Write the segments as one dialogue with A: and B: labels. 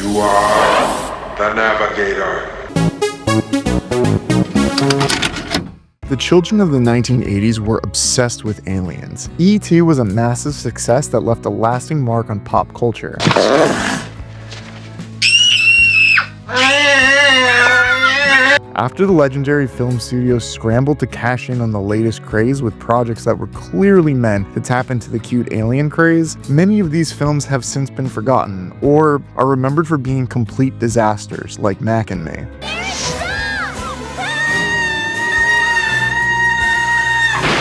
A: You are the Navigator.
B: The children of the 1980s were obsessed with aliens. E.T. was a massive success that left a lasting mark on pop culture. After the legendary film studio scrambled to cash in on the latest craze with projects that were clearly meant to tap into the cute alien craze, many of these films have since been forgotten, or are remembered for being complete disasters, like Mac and Me.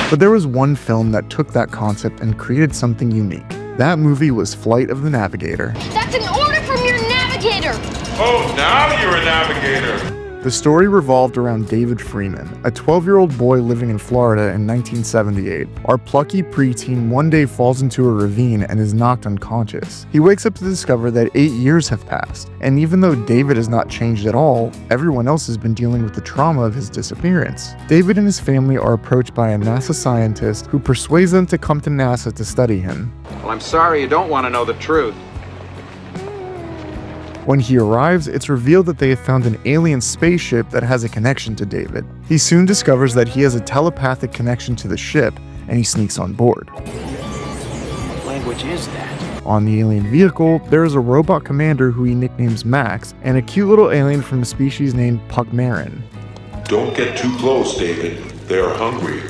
B: But there was one film that took that concept and created something unique. That movie was Flight of the Navigator.
C: That's an order from your navigator!
A: Oh, now you're a navigator.
B: The story revolved around David Freeman, a 12-year-old boy living in Florida in 1978. Our plucky preteen one day falls into a ravine and is knocked unconscious. He wakes up to discover that 8 years have passed, and even though David has not changed at all, everyone else has been dealing with the trauma of his disappearance. David and his family are approached by a NASA scientist who persuades them to come to NASA to study him.
D: Well, I'm sorry you don't want to know the truth.
B: When he arrives, it's revealed that they have found an alien spaceship that has a connection to David. He soon discovers that he has a telepathic connection to the ship, and he sneaks on board.
D: What language is that?
B: On the alien vehicle, there is a robot commander who he nicknames Max, and a cute little alien from a species named Puckmarin.
A: Don't get too close, David. They're hungry.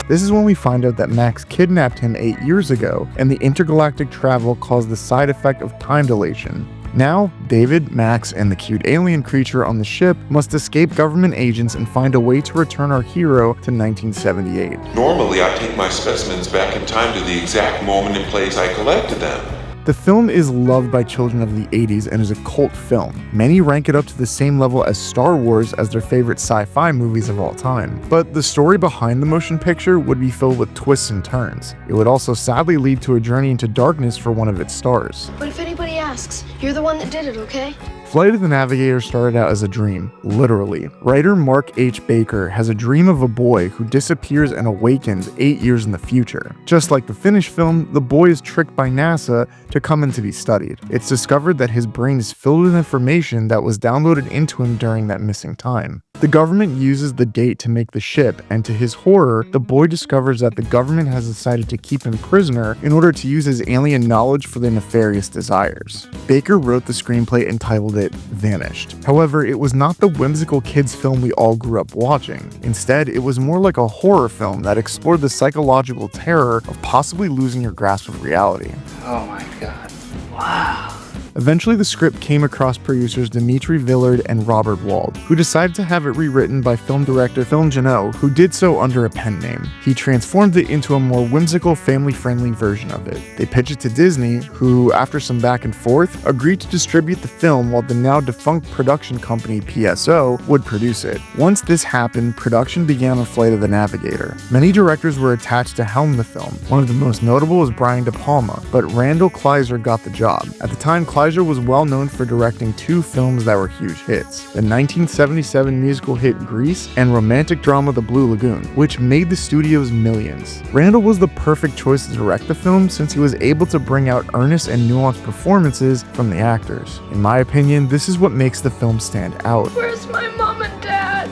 B: This is when we find out that Max kidnapped him 8 years ago, and the intergalactic travel caused the side effect of time dilation. Now, David, Max, and the cute alien creature on the ship must escape government agents and find a way to return our hero to 1978.
A: Normally, I take my specimens back in time to the exact moment and place I collected them.
B: The film is loved by children of the 80s and is a cult film. Many rank it up to the same level as Star Wars as their favorite sci-fi movies of all time. But the story behind the motion picture would be filled with twists and turns. It would also sadly lead to a journey into darkness for one of its stars.
C: But if anybody asks, you're the one that did it, okay?
B: Flight of the Navigator started out as a dream, literally. Writer Mark H. Baker has a dream of a boy who disappears and awakens 8 years in the future. Just like the finished film, the boy is tricked by NASA to come in to be studied. It's discovered that his brain is filled with information that was downloaded into him during that missing time. The government uses the date to make the ship, and to his horror, the boy discovers that the government has decided to keep him prisoner in order to use his alien knowledge for their nefarious desires. Baker wrote the screenplay and titled it Vanished. However, it was not the whimsical kids film we all grew up watching. Instead, it was more like a horror film that explored the psychological terror of possibly losing your grasp of reality.
D: Oh my God. Wow.
B: Eventually, the script came across producers Dimitri Villard and Robert Wald, who decided to have it rewritten by film director Phil Janot, who did so under a pen name. He transformed it into a more whimsical, family-friendly version of it. They pitched it to Disney, who, after some back and forth, agreed to distribute the film while the now defunct production company PSO would produce it. Once this happened, production began on Flight of the Navigator. Many directors were attached to helm the film. One of the most notable was Brian De Palma, but Randall Kleiser got the job. At the time, Kleiser was well known for directing two films that were huge hits, the 1977 musical hit Grease and romantic drama The Blue Lagoon, which made the studios millions. Randall was the perfect choice to direct the film since he was able to bring out earnest and nuanced performances from the actors. In my opinion, this is what makes the film stand out.
C: Where's my mom and dad?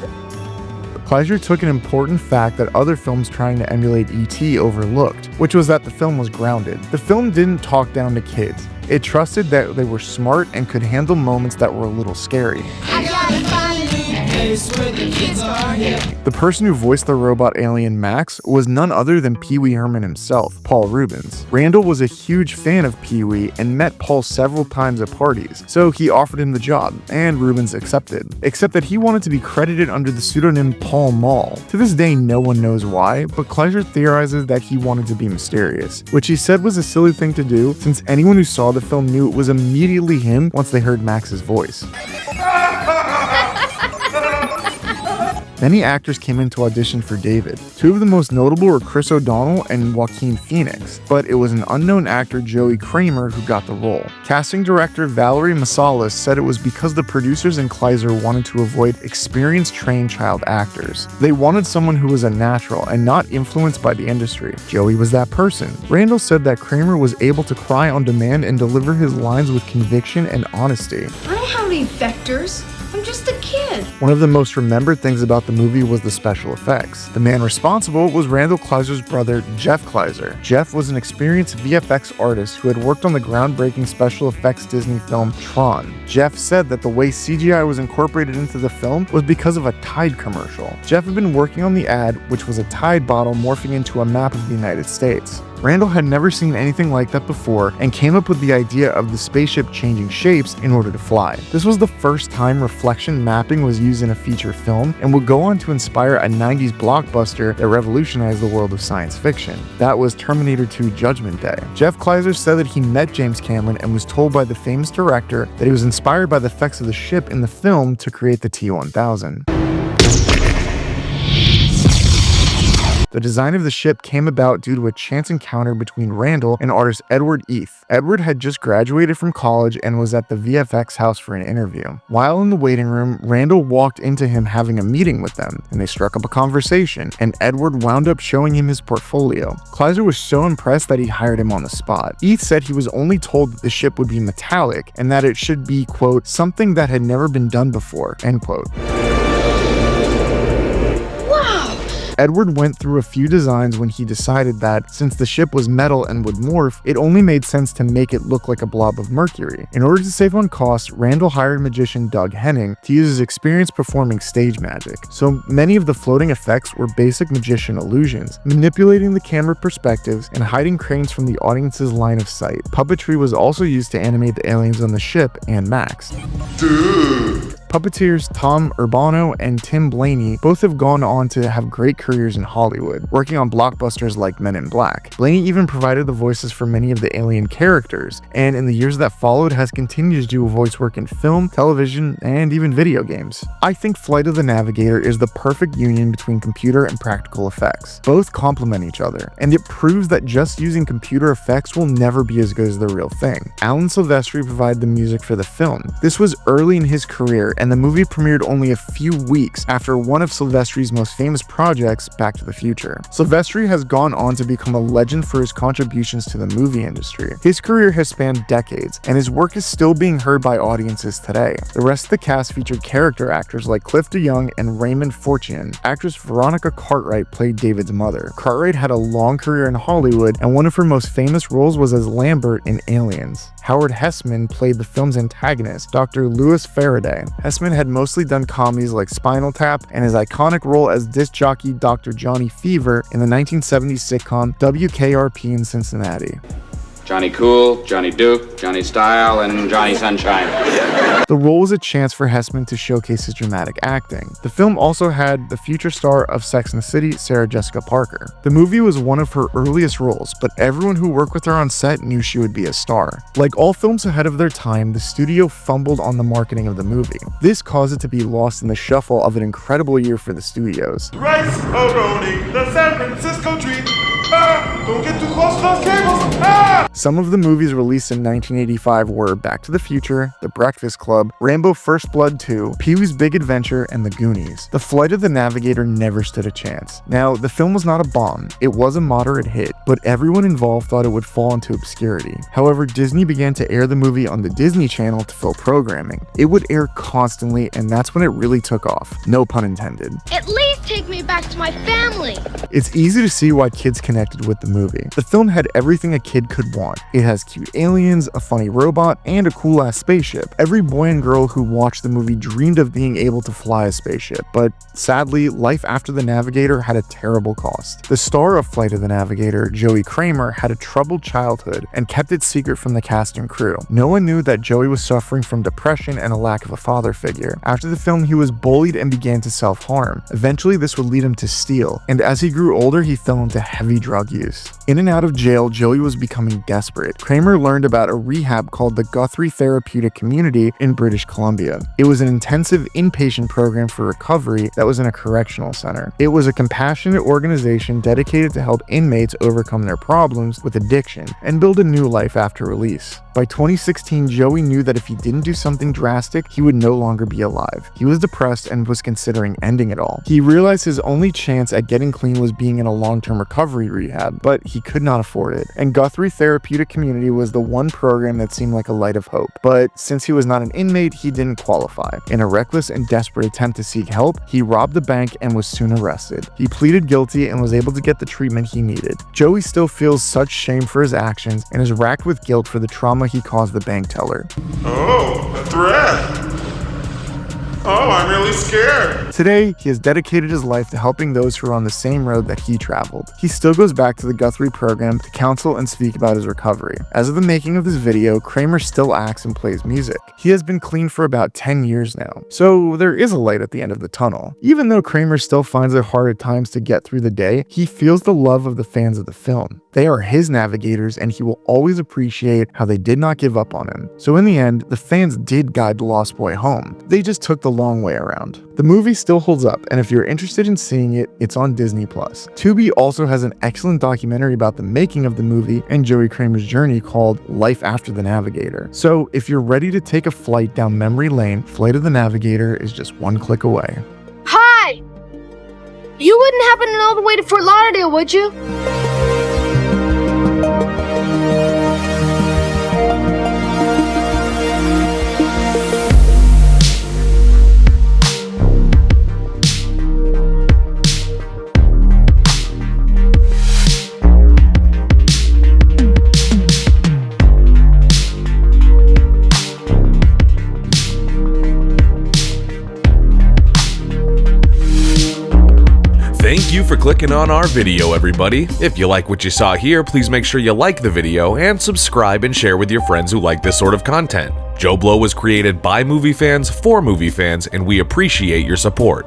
B: Kleiser took an important fact that other films trying to emulate E.T. overlooked, which was that the film was grounded. The film didn't talk down to kids. It trusted that they were smart and could handle moments that were a little scary. The person who voiced the robot alien Max was none other than Pee Wee Herman himself, Paul Reubens. Randall was a huge fan of Pee Wee and met Paul several times at parties, so he offered him the job, and Reubens accepted. Except that he wanted to be credited under the pseudonym Paul Mall. To this day, no one knows why, but Kleiser theorizes that he wanted to be mysterious, which he said was a silly thing to do since anyone who saw the film knew it was immediately him once they heard Max's voice. Many actors came in to audition for David. Two of the most notable were Chris O'Donnell and Joaquin Phoenix, but it was an unknown actor, Joey Cramer, who got the role. Casting director Valerie Masalas said it was because the producers and Kleiser wanted to avoid experienced trained child actors. They wanted someone who was a natural and not influenced by the industry. Joey was that person. Randall said that Cramer was able to cry on demand and deliver his lines with conviction and honesty.
E: I don't have any vectors. I'm just a kid.
B: One of the most remembered things about the movie was the special effects. The man responsible was Randall Kleiser's brother, Jeff Kleiser. Jeff was an experienced VFX artist who had worked on the groundbreaking special effects Disney film Tron. Jeff said that the way CGI was incorporated into the film was because of a Tide commercial. Jeff had been working on the ad, which was a Tide bottle morphing into a map of the United States. Randall had never seen anything like that before and came up with the idea of the spaceship changing shapes in order to fly. This was the first time reflection mapping was used in a feature film and would go on to inspire a 90s blockbuster that revolutionized the world of science fiction. That was Terminator 2 Judgment Day. Jeff Kleiser said that he met James Cameron and was told by the famous director that he was inspired by the effects of the ship in the film to create the T-1000. The design of the ship came about due to a chance encounter between Randall and artist Edward Eath. Edward had just graduated from college and was at the VFX house for an interview. While in the waiting room, Randall walked into him having a meeting with them, and they struck up a conversation, and Edward wound up showing him his portfolio. Kleiser was so impressed that he hired him on the spot. Eath said he was only told that the ship would be metallic and that it should be, quote, something that had never been done before, end quote. Edward went through a few designs when he decided that, since the ship was metal and would morph, it only made sense to make it look like a blob of mercury. In order to save on costs, Randall hired magician Doug Henning to use his experience performing stage magic. So many of the floating effects were basic magician illusions, manipulating the camera perspectives and hiding cranes from the audience's line of sight. Puppetry was also used to animate the aliens on the ship and Max. Puppeteers Tom Urbano and Tim Blaney both have gone on to have great careers in Hollywood, working on blockbusters like Men in Black. Blaney even provided the voices for many of the alien characters, and in the years that followed has continued to do voice work in film, television, and even video games. I think Flight of the Navigator is the perfect union between computer and practical effects. Both complement each other, and it proves that just using computer effects will never be as good as the real thing. Alan Silvestri provided the music for the film. This was early in his career, and the movie premiered only a few weeks after one of Silvestri's most famous projects, Back to the Future. Silvestri has gone on to become a legend for his contributions to the movie industry. His career has spanned decades, and his work is still being heard by audiences today. The rest of the cast featured character actors like Cliff DeYoung and Raymond Fortune. Actress Veronica Cartwright played David's mother. Cartwright had a long career in Hollywood, and one of her most famous roles was as Lambert in Aliens. Howard Hessman played the film's antagonist, Dr. Louis Faraday. Hessman had mostly done comedies like Spinal Tap and his iconic role as disc jockey Dr. Johnny Fever in the 1970s sitcom WKRP in Cincinnati.
D: Johnny Cool, Johnny Duke, Johnny Style, and Johnny Sunshine.
B: The role was a chance for Hessman to showcase his dramatic acting. The film also had the future star of Sex and the City, Sarah Jessica Parker. The movie was one of her earliest roles, but everyone who worked with her on set knew she would be a star. Like all films ahead of their time, the studio fumbled on the marketing of the movie. This caused it to be lost in the shuffle of an incredible year for the studios.
F: Rice a-rolling the San Francisco dream. Ah, don't get too close to those cables. Ah!
B: Some of the movies released in 1985 were Back to the Future, The Breakfast Club, Rambo First Blood 2, Pee-wee's Big Adventure, and The Goonies. The Flight of the Navigator never stood a chance. Now, the film was not a bomb. It was a moderate hit, but everyone involved thought it would fall into obscurity. However, Disney began to air the movie on the Disney Channel to fill programming. It would air constantly, and that's when it really took off. No pun intended.
C: At least take me back to my family.
B: It's easy to see why kids connected with the movie. The film had everything a kid could want. It has cute aliens, a funny robot, and a cool-ass spaceship. Every boy and girl who watched the movie dreamed of being able to fly a spaceship, but sadly, life after the Navigator had a terrible cost. The star of Flight of the Navigator, Joey Cramer, had a troubled childhood and kept it secret from the cast and crew. No one knew that Joey was suffering from depression and a lack of a father figure. After the film, he was bullied and began to self-harm. Eventually, this would lead him to steal, and as he grew older, he fell into heavy drug use. release. In and out of jail, Joey was becoming desperate. Cramer learned about a rehab called the Guthrie Therapeutic Community in British Columbia. It was an intensive inpatient program for recovery that was in a correctional center. It was a compassionate organization dedicated to help inmates overcome their problems with addiction and build a new life after release. By 2016, Joey knew that if he didn't do something drastic, he would no longer be alive. He was depressed and was considering ending it all. He realized his only chance at getting clean was being in a long-term recovery rehab, but he could not afford it. And Guthrie Therapeutic Community was the one program that seemed like a light of hope. But since he was not an inmate, he didn't qualify. In a reckless and desperate attempt to seek help, he robbed the bank and was soon arrested. He pleaded guilty and was able to get the treatment he needed. Joey still feels such shame for his actions and is racked with guilt for the trauma he caused the bank teller.
F: Oh, a threat. Oh, I'm really scared.
B: Today, he has dedicated his life to helping those who are on the same road that he traveled. He still goes back to the Guthrie program to counsel and speak about his recovery. As of the making of this video, Cramer still acts and plays music. He has been clean for about 10 years now, so there is a light at the end of the tunnel. Even though Cramer still finds it hard at times to get through the day, he feels the love of the fans of the film. They are his navigators, and he will always appreciate how they did not give up on him. So in the end, the fans did guide the Lost Boy home. They just took the long way around. The movie still holds up, and if you're interested in seeing it, it's on Disney+. Tubi also has an excellent documentary about the making of the movie and Joey Cramer's journey called Life After the Navigator. So if you're ready to take a flight down memory lane, Flight of the Navigator is just one click away.
C: Hi! You wouldn't happen to know the way to Fort Lauderdale, would you?
G: Thank you for clicking on our video, everybody. If you like what you saw here, please make sure you like the video and subscribe and share with your friends who like this sort of content. Joe Blow was created by movie fans for movie fans, and we appreciate your support.